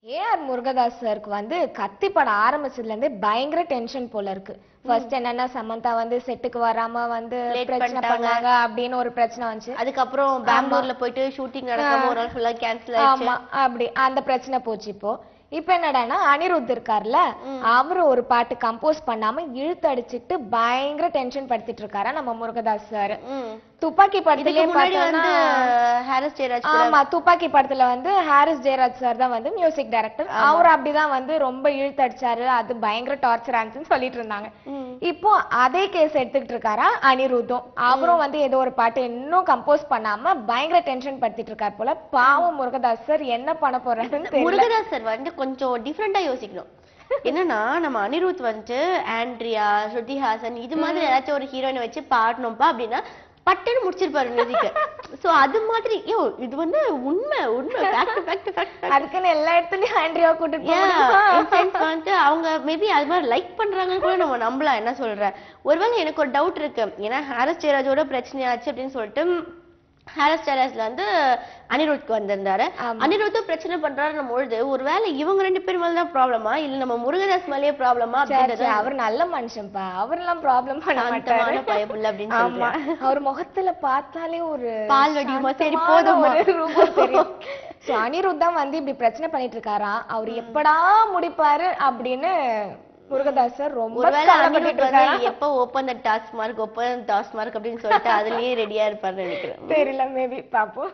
AR Murugadoss சாருக்கு வந்து கத்தி படம் ஆரம்பிச்சதுல இருந்தே பயங்கர டென்ஷன் போல இருக்கு. ஃபர்ஸ்ட் என்னன்னா சமந்தா வந்து செட்டுக்கு வராம வந்து பிரச்சனை பண்ணாங்க அப்படின்னு ஒரு பிரச்சனை வந்துச்சு. அதுக்கப்புறம் பெங்களூர்ல போயிட்டு ஷூட்டிங் நடக்காம ஒரு நாள் ஃபுல்லா கேன்சல் ஆயிடுச்சு. ஆமா, அப்படி அந்த பிரச்சனை போச்சு. இப்ப என்னடான்னா அனிருத் இருக்கார்ல, அவரு ஒரு பாட்டு கம்போஸ் பண்ணாம இழுத்து அடிச்சிட்டு பயங்கர டென்ஷன் படுத்திட்டு இருக்காரா நம்ம முருகதாஸ் சார். துப்பாக்கி படத்திலே பார்த்தோம்னா ஹாரிஸ் ஜெயராஜ், ஆமா, துப்பாக்கி படத்துல வந்து ஹாரிஸ் ஜெயராஜ் சார் தான் வந்து மியூசிக் டைரக்டர். அவர் அப்படிதான் வந்து ரொம்ப இழுத்து அடிச்சாரு, அது பயங்கர டார்ச்சர் ஆனிச்சுன்னு சொல்லிட்டு இருந்தாங்க. இப்போ அதே கேஸ் எடுத்துக்கிட்டு இருக்காரா அனிருத்தும். அவரும் வந்து ஏதோ ஒரு பாட்டு இன்னும் கம்போஸ் பண்ணாம பயங்கர டென்ஷன் படுத்திட்டு இருக்காரு போல. பாவம் முருகதாஸ் சார் என்ன பண்ண போறாருன்னு தெரியல. முருகதாஸ் சார் வந்து கொஞ்சம் டிஃபரெண்டா யோசிக்கணும். என்னன்னா நம்ம அனிருத் வந்துட்டு ஆண்ட்ரியா, ஸ்ருதி ஹாசன் இது மாதிரி ஏதாச்சும் ஒரு ஹீரோயினை வச்சு பாடணும்பா அப்படின்னா பட்டுன்னு முடிச்சிருப்பாரு மியூசிக். சோ அது மாதிரி இது வந்து உண்மை அதுக்குன்னு எல்லா இடத்துலயும் ஆண்ட்ரியா கூட்டிட்டு வந்து அவங்க மேபி அது மாதிரி லைக் பண்றாங்கன்னு கூட நம்ம நம்பலாம். என்ன சொல்ற, ஒருவேளை எனக்கு ஒரு டவுட் இருக்கு. ஏன்னா ஹாரிஸ் ஜெயராஜோட பிரச்சனையாச்சு அப்படின்னு சொல்லிட்டு ஹாரிஸ் ஜெயராஜ்ல வந்து அனிருத்க்கு வந்திருந்தாரு. அனிருத்தும் பிரச்சனை பண்றாரு பொழுது ஒருவேளை இவங்க ரெண்டு பேரும் மேலதான் ப்ராப்ளமா இல்ல நம்ம முருகதாஸ் மேலேயே ப்ராப்ளமா அப்படின்றது. அவர் நல்ல மனுஷன்ப்பா, அவரெல்லாம் ப்ராப்ளம் பண்ண மாட்டாரு அப்படின்னு சொல்றாங்க. அவர் முகத்துல பார்த்தாலே ஒரு பால் வடிவமா சரி போதும் ரூபம் தெரியும். சோ அனிருத் தான் வந்து இப்படி பிரச்சனை பண்ணிட்டு இருக்காராம். அவர் எப்படா முடிப்பாரு அப்படின்னு முருகதாஸ் சார் ரொம்ப எப்ப ஓபன் தி டாஸ்க் மார்க் அப்படின்னு சொல்லிட்டு அதுலயே ரெடியா இருப்பாருன்னு நினைக்கிறேன். தெரியல, மேபி பாப்போம்.